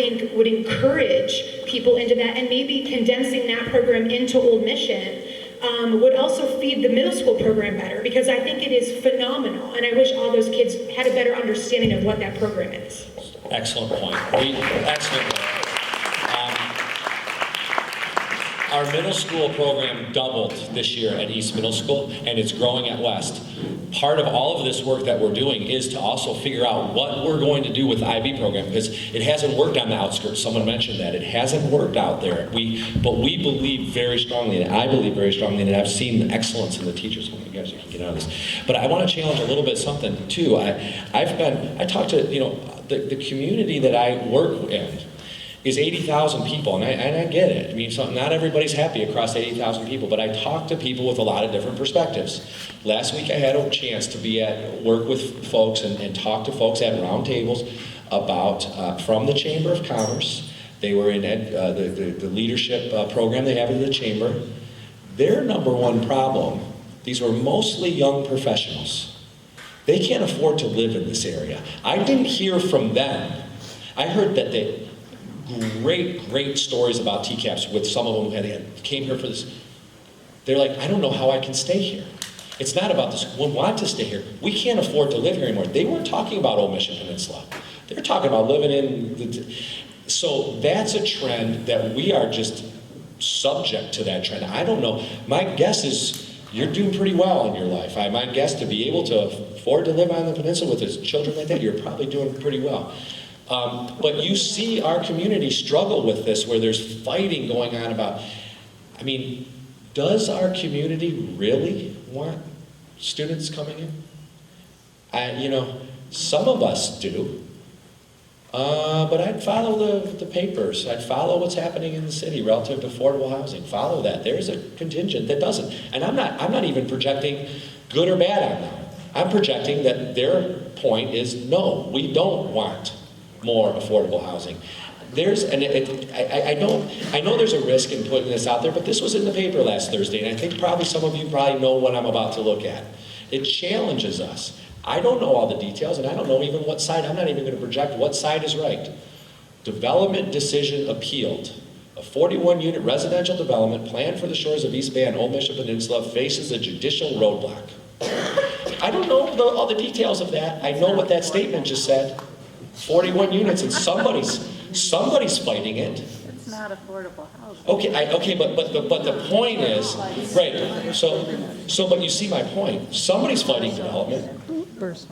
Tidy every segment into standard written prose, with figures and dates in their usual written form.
think would encourage people into that, and maybe condensing that program into Old Mission would also feed the middle school program better, because I think it is phenomenal, and I wish all those kids had a better understanding of what that program is. Excellent point. Excellent point. Our middle school program doubled this year at East Middle School, and it's growing at West. Part of all of this work that we're doing is to also figure out what we're going to do with the IB program, because it hasn't worked on the outskirts. Someone mentioned that. It hasn't worked out there. But we believe very strongly, and I believe very strongly, and I've seen the excellence in the teachers. Oh my gosh, you can get out of this. But I want to challenge a little bit something too. I talked to, the community that I work in is 80,000 people, and I get it. I mean, not everybody's happy across 80,000 people, but I talk to people with a lot of different perspectives. Last week I had a chance to be at work with folks and talk to folks at round tables about, from the Chamber of Commerce. They were in the leadership program they have in the Chamber. Their number one problem, these were mostly young professionals. They can't afford to live in this area. I didn't hear from them. I heard that they great stories about TCAPS with some of them who came here for this. They're like, I don't know how I can stay here. It's not about this, we want to stay here. We can't afford to live here anymore. They weren't talking about Old Mission Peninsula. They were talking about living in so that's a trend that we are just subject to that trend. I don't know. My guess is you're doing pretty well in your life. My guess, to be able to afford to live on the peninsula with children like that, you're probably doing pretty well. But you see our community struggle with this, where there's fighting going on about, I mean, does our community really want students coming in? Some of us do, but I'd follow the papers. I'd follow what's happening in the city relative to affordable housing. Follow that. There's a contingent that doesn't. And I'm not even projecting good or bad on them. I'm projecting that their point is, no, we don't want more affordable housing. I know there's a risk in putting this out there, but this was in the paper last Thursday, and I think probably some of you know what I'm about to look at. It challenges us. I don't know all the details, and I don't know even what side. I'm not even going to project what side is right. Development decision appealed. A 41-unit residential development planned for the shores of East Bay and Old Mission Peninsula faces a judicial roadblock. I don't know all the details of that. I know what that statement just said. 41 units, and somebody's fighting it. It's not affordable housing. Okay, but the point is, right? So, but you see my point. Somebody's fighting development,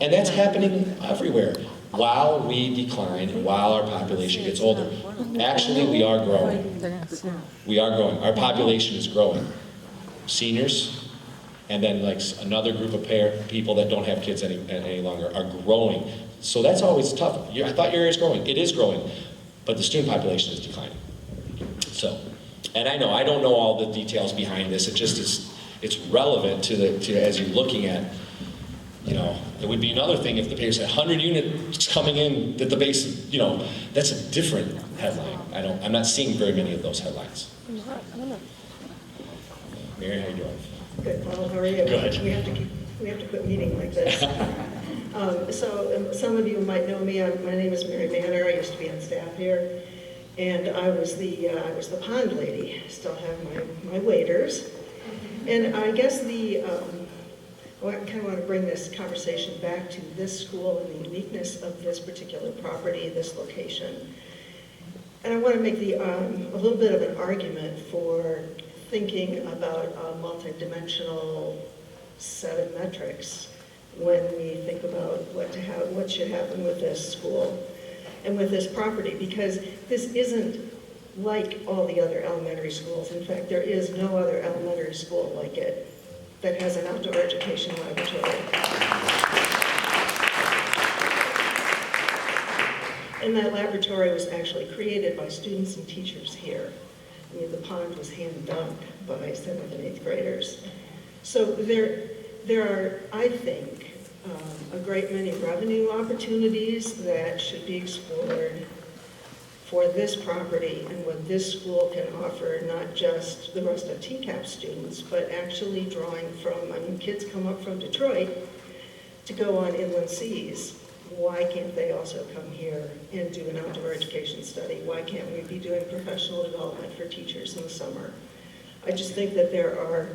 and that's happening everywhere. While we decline and while our population gets older, actually we are growing. We are growing. Our population is growing. Seniors, and then like another group of people that don't have kids any longer are growing. So that's always tough. I thought your area is growing. It is growing, but the student population is declining. So, and I don't know all the details behind this. It just is. It's relevant to as you're looking at. It would be another thing if the paper said 100 units coming in at the base. That's a different headline. I'm not seeing very many of those headlines. Mary, how you doing? Good. Well, how are you? Good. We have to quit meeting like this. So some of you might know me. My name is Mary Manor. I used to be on staff here, and I was the pond lady. Still have my waiters, and I guess I kind of want to bring this conversation back to this school and the uniqueness of this particular property, this location, and I want to make a little bit of an argument for thinking about a multidimensional set of metrics when we think about what should happen with this school and with this property, because this isn't like all the other elementary schools. In fact, there is no other elementary school like it that has an outdoor education laboratory. And that laboratory was actually created by students and teachers here. I mean, the pond was hand dug by 7th and 8th graders. So there are, I think, a great many revenue opportunities that should be explored for this property and what this school can offer, not just the rest of TCAPS students, but actually drawing from, kids come up from Detroit to go on inland seas why can't they also come here and do an outdoor education study? Why can't we be doing professional development for teachers in the summer? I just think that there's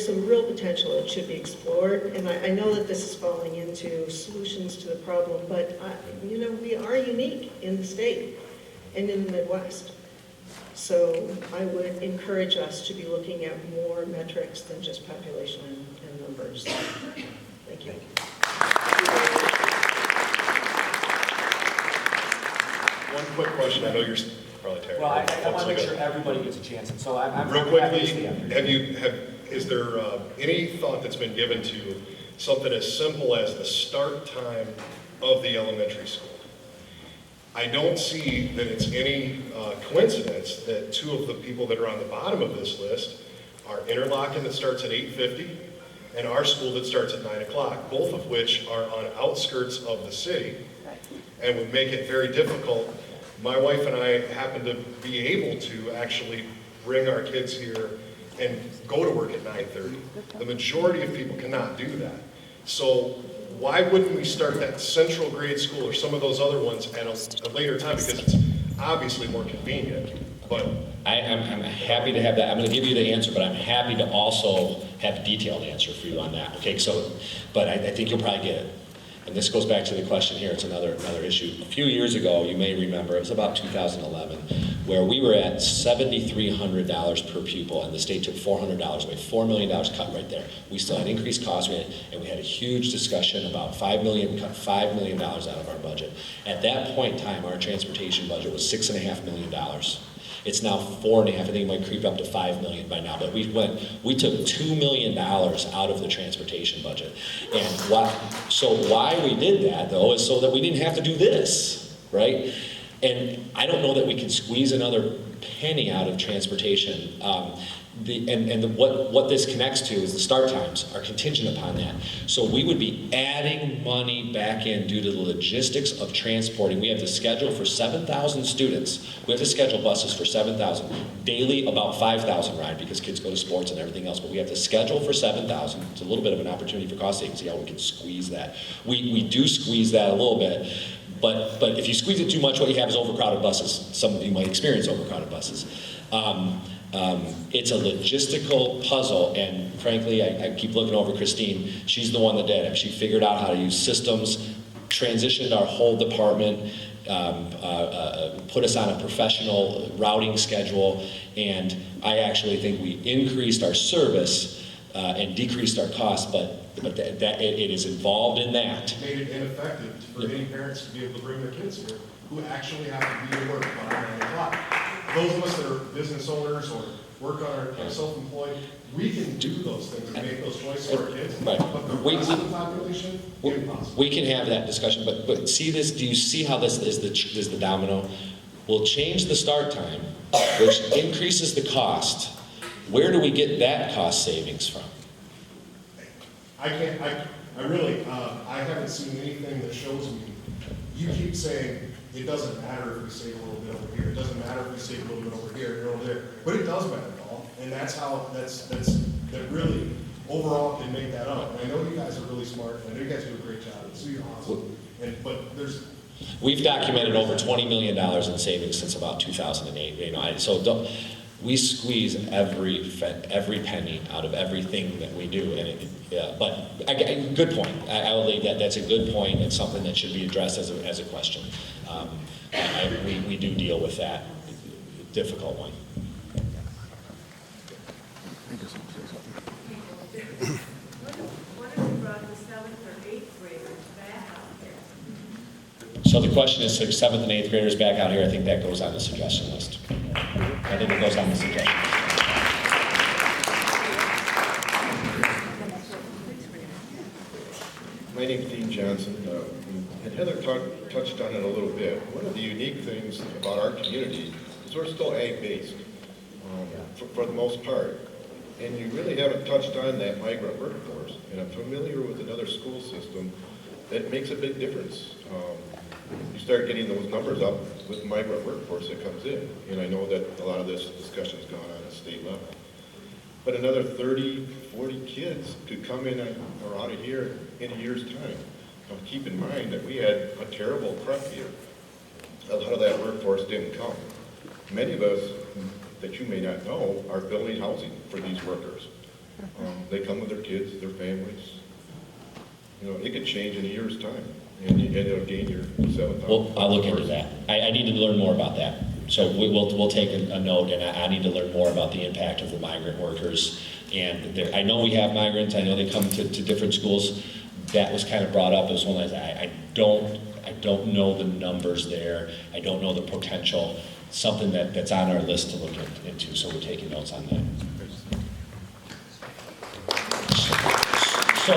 some real potential that should be explored, and I know that this is falling into solutions to the problem, but we are unique in the state and in the Midwest. So I would encourage us to be looking at more metrics than just population and numbers. Thank you. One quick question. I know you're probably tired. Well, I want to make sure everybody gets a chance, and so I'm Real happy to stay up quickly, here. is there any thought that's been given to something as simple as the start time of the elementary school? I don't see that it's any coincidence that two of the people that are on the bottom of this list are Interlochen, that starts at 8:50, and our school that starts at 9 o'clock, both of which are on outskirts of the city and would make it very difficult. My wife and I happen to be able to actually bring our kids here and go to work at 9:30. The majority of people cannot do that. So why wouldn't we start that central grade school or some of those other ones at a later time? Because it's obviously more convenient, but I'm happy to have that. I'm going to give you the answer, but I'm happy to also have a detailed answer for you on that. Okay, so, but I think you'll probably get it. And this goes back to the question here. It's another issue. A few years ago, you may remember, it was about 2011, where we were at $7,300 per pupil, and the state took $400 away. $4 million cut right there. We still had increased costs, and we had a huge discussion about $5 million, cut $5 million out of our budget. At that point in time, our transportation budget was $6.5 million. It's now 4.5. I think it might creep up to $5 million by now. But we took $2 million out of the transportation budget. And why we did that though is so that we didn't have to do this, right? And I don't know that we can squeeze another penny out of transportation. What this connects to is the start times are contingent upon that. So we would be adding money back in due to the logistics of transporting. We have to schedule for 7,000 students. We have to schedule buses for 7,000. Daily, about 5,000 ride because kids go to sports and everything else. But we have to schedule for 7,000. It's a little bit of an opportunity for cost savings. See how we can squeeze that. We do squeeze that a little bit. But if you squeeze it too much, what you have is overcrowded buses. Some of you might experience overcrowded buses. It's a logistical puzzle, and frankly, I keep looking over Christine. She's the one that did it. She figured out how to use systems, transitioned our whole department, put us on a professional routing schedule, and I actually think we increased our service and decreased our costs, but it is involved in that. made it ineffective for any parents to be able to bring their kids here who actually have to be at work by 9 o'clock. Those of us that are business owners or work on our self-employed, we can do those things and make those choices for our kids. Right. But the rest of the population, impossible. We can have that discussion, but see this, do you see how this is the domino? We'll change the start time, which increases the cost. Where do we get that cost savings from? I haven't seen anything that shows me. You keep saying, it doesn't matter if we save a little bit over here, it doesn't matter if we save a little bit over here, and over there, but it does matter, Paul, and that's that really overall can make that up. And I know you guys are really smart, and I know you guys do a great job, and so you're awesome, but We've documented over $20 million in savings since about 2008. We squeeze every penny out of everything that we do, and good point. I will leave that. That's a good point. It's something that should be addressed as a question. We do deal with that difficult one. What if we brought the 7th or 8th graders back out here? So the question is, 7th and 8th graders back out here. I think that goes on the suggestion list. I think it goes on the suggestion list. My name's Dean Johnson, and Heather touched on it a little bit. One of the unique things about our community is we're still ag-based, for the most part. And you really haven't touched on that migrant workforce. And I'm familiar with another school system that makes a big difference. You start getting those numbers up with the migrant workforce that comes in. And I know that a lot of this discussion's gone on at state level. But another 30, 40 kids could come in or out of here in a year's time. keep in mind that we had a terrible prep year. A lot of that workforce didn't come. Many of us that you may not know are building housing for these workers. They come with their kids, their families. You know, it could change in a year's time, and it'll gain your 7,000. Well, I'll look into that. I need to learn more about that. So we'll take a note, and I need to learn more about the impact of the migrant workers. And I know we have migrants. I know they come to different schools. That was kind of brought up as one of I don't know the numbers there. I don't know the potential. Something that's on our list to look into. So we're taking notes on that. So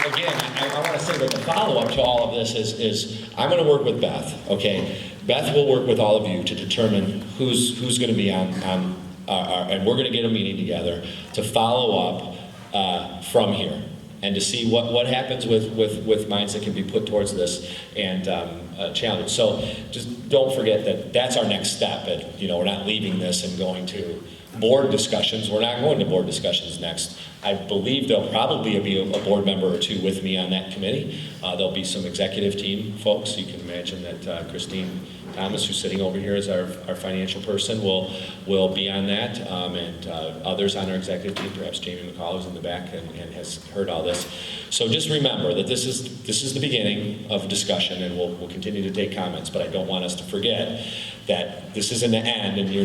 again, I want to say that the follow-up to all of this is I'm going to work with Beth. Okay, Beth will work with all of you to determine who's going to be on and we're going to get a meeting together to follow up from here and to see what happens with minds that can be put towards this and challenge. So just don't forget that that's our next step. We're not leaving this and going to board discussions. We're not going to board discussions next. I believe there'll probably be a board member or two with me on that committee. There'll be some executive team folks. You can imagine that Christine Thomas, who's sitting over here as our financial person, will be on that, and others on our executive team, perhaps Jamie McCall, who's in the back and has heard all this. So just remember that this is the beginning of discussion, and we'll continue to take comments, but I don't want us to forget that this isn't the end, and you're